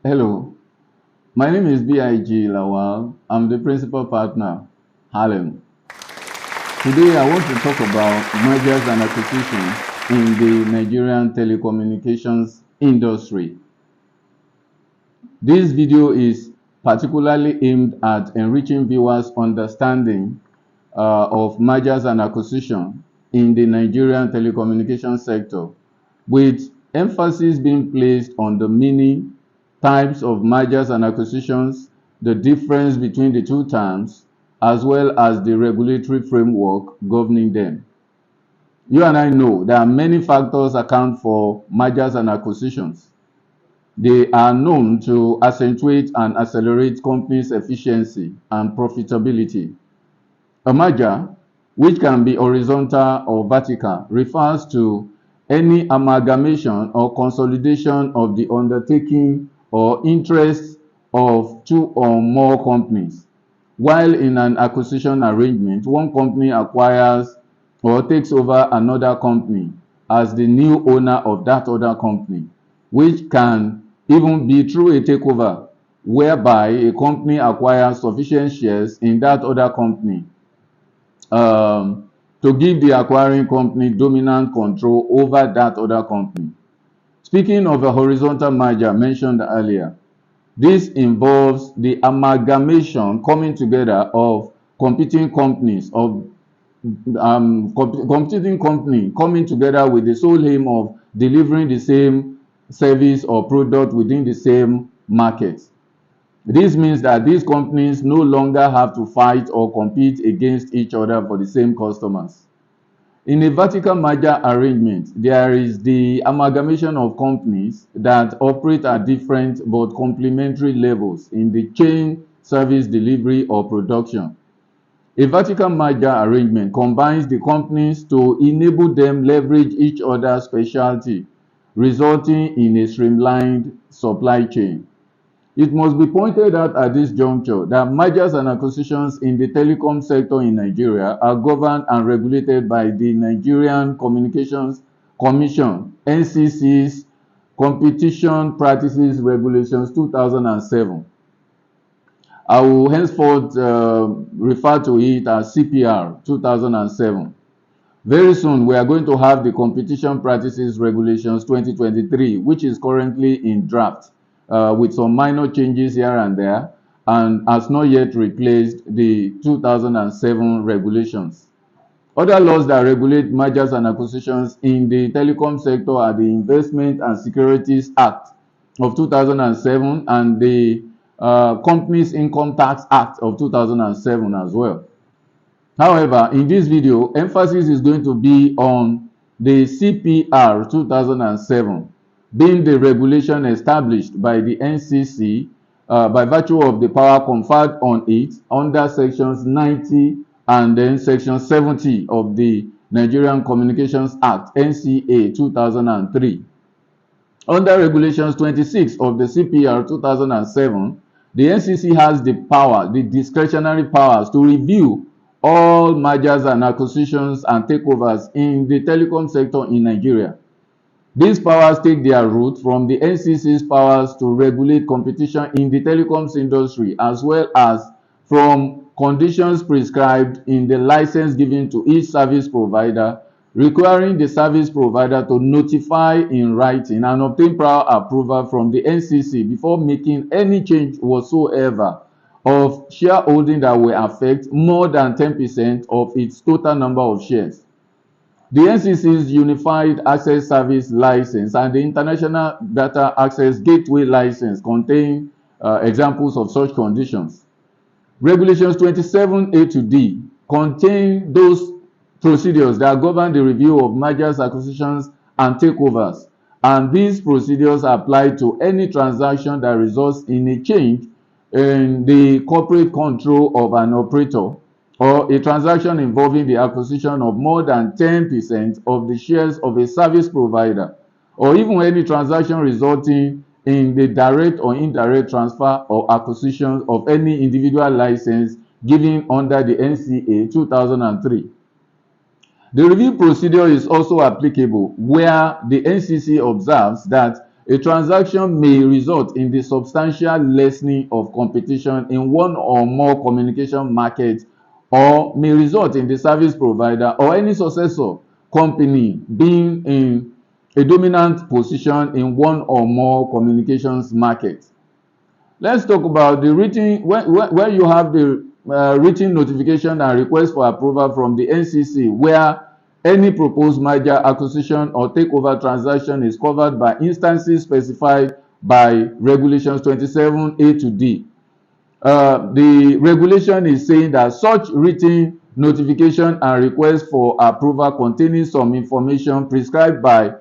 Hello, my name is BIG Lawal. I'm the principal partner, Harlem. Today I want to talk about mergers and acquisitions in the Nigerian telecommunications industry. This video is particularly aimed at enriching viewers' understanding of mergers and acquisitions in the Nigerian telecommunications sector, with emphasis being placed on the meaning, types of mergers and acquisitions, the difference between the two terms, as well as the regulatory framework governing them. You and I know there are many factors account for mergers and acquisitions. They are known to accentuate and accelerate companies' efficiency and profitability. A merger, which can be horizontal or vertical, refers to any amalgamation or consolidation of the undertaking or interests of two or more companies. While in an acquisition arrangement, one company acquires or takes over another company as the new owner of that other company, which can even be through a takeover, whereby a company acquires sufficient shares in that other company to give the acquiring company dominant control over that other company. Speaking of a horizontal merger mentioned earlier, this involves the amalgamation, coming together of competing companies coming together with the sole aim of delivering the same service or product within the same market. This means that these companies no longer have to fight or compete against each other for the same customers. In a vertical merger arrangement, there is the amalgamation of companies that operate at different but complementary levels in the chain, service delivery, or production. A vertical merger arrangement combines the companies to enable them leverage each other's specialty, resulting in a streamlined supply chain. It must be pointed out at this juncture that mergers and acquisitions in the telecom sector in Nigeria are governed and regulated by the Nigerian Communications Commission, NCC's Competition Practices Regulations 2007. I will henceforth refer to it as CPR 2007. Very soon, we are going to have the Competition Practices Regulations 2023, which is currently in draft with some minor changes here and there, and has not yet replaced the 2007 regulations. Other laws that regulate mergers and acquisitions in the telecom sector are the Investment and Securities Act of 2007 and the Companies Income Tax Act of 2007 as well. However, in this video, emphasis is going to be on the CPR 2007, being the regulation established by the NCC by virtue of the power conferred on it under sections 90 and then section 70 of the Nigerian Communications Act, NCA 2003. Under regulations 26 of the CPR 2007, the NCC has the power, the discretionary powers to review all mergers and acquisitions and takeovers in the telecom sector in Nigeria. These powers take their root from the NCC's powers to regulate competition in the telecoms industry, as well as from conditions prescribed in the license given to each service provider, requiring the service provider to notify in writing and obtain prior approval from the NCC before making any change whatsoever of shareholding that will affect more than 10% of its total number of shares. The NCC's Unified Access Service License and the International Data Access Gateway License contain examples of such conditions. Regulations 27A to D contain those procedures that govern the review of mergers, acquisitions, and takeovers, and these procedures apply to any transaction that results in a change in the corporate control of an operator, or a transaction involving the acquisition of more than 10% of the shares of a service provider, or even any transaction resulting in the direct or indirect transfer or acquisition of any individual license given under the NCA 2003. The review procedure is also applicable where the NCC observes that A transaction may result in the substantial lessening of competition in one or more communication markets, or may result in the service provider or any successor company being in a dominant position in one or more communications markets. Let's talk about the written, where you have the written notification and request for approval from the NCC, where any proposed merger, acquisition, or takeover transaction is covered by instances specified by regulations 27A to D. The regulation is saying that such written notification and request for approval containing some information prescribed by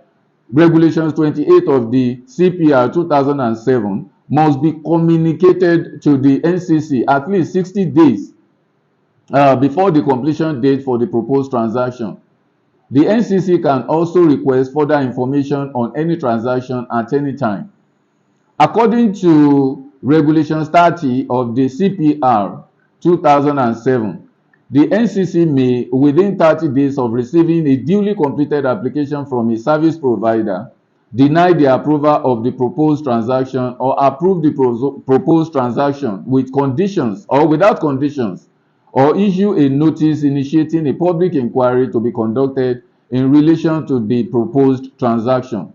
regulations 28 of the CPR 2007 must be communicated to the NCC at least 60 days before the completion date for the proposed transaction. The NCC can also request further information on any transaction at any time. According to regulations 30 of the CPR 2007, the NCC may, within 30 days of receiving a duly completed application from a service provider, deny the approval of the proposed transaction or approve the proposed transaction with conditions or without conditions, or issue a notice initiating a public inquiry to be conducted in relation to the proposed transaction.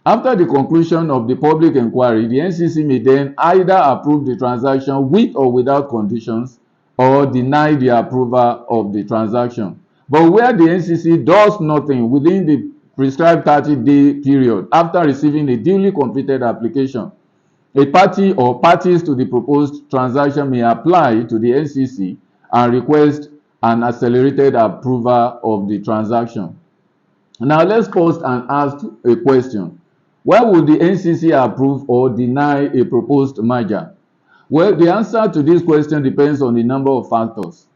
After the conclusion of the public inquiry, the NCC may then either approve the transaction with or without conditions, or deny the approval of the transaction. But where the NCC does nothing within the prescribed 30-day period after receiving a duly completed application, a party or parties to the proposed transaction may apply to the NCC and request an accelerated approval of the transaction. Now let's pause and ask a question. Why would the NCC approve or deny a proposed merger? Well, the answer to this question depends on a number of factors.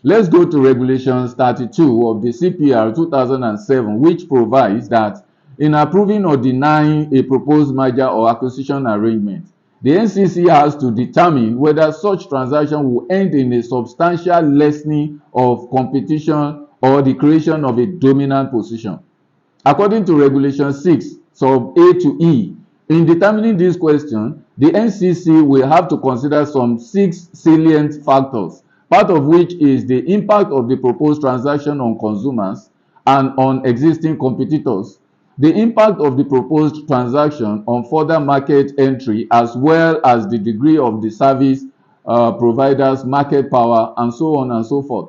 Let's go to regulations 32 of the CPR 2007, which provides that in approving or denying a proposed merger or acquisition arrangement, the NCC has to determine whether such transaction will end in a substantial lessening of competition or the creation of a dominant position. According to Regulation 6, sub A to E, in determining this question, the NCC will have to consider some 6 salient factors, part of which is the impact of the proposed transaction on consumers and on existing competitors, the impact of the proposed transaction on further market entry, as well as the degree of the service provider's market power, and so on and so forth.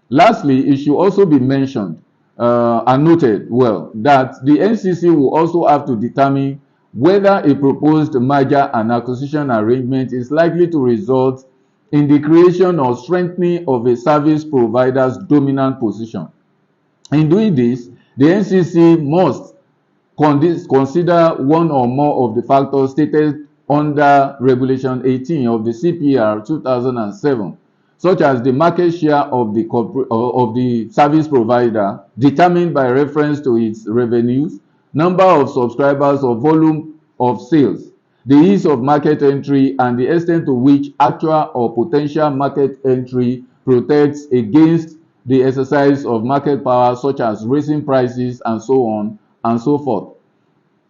Lastly, it should also be mentioned and noted well that the NCC will also have to determine whether a proposed merger and acquisition arrangement is likely to result in the creation or strengthening of a service provider's dominant position. In doing this, the NCC must consider one or more of the factors stated under Regulation 18 of the CPR 2007, such as the market share of the service provider determined by reference to its revenues, number of subscribers or volume of sales, the ease of market entry, and the extent to which actual or potential market entry protects against the exercise of market power, such as raising prices and so on and so forth.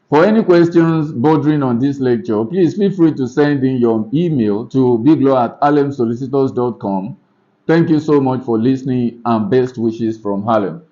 For any questions bordering on this lecture, please feel free to send in your email to biglaw@harlemsolicitors.com. Thank you so much for listening, and best wishes from Harlem.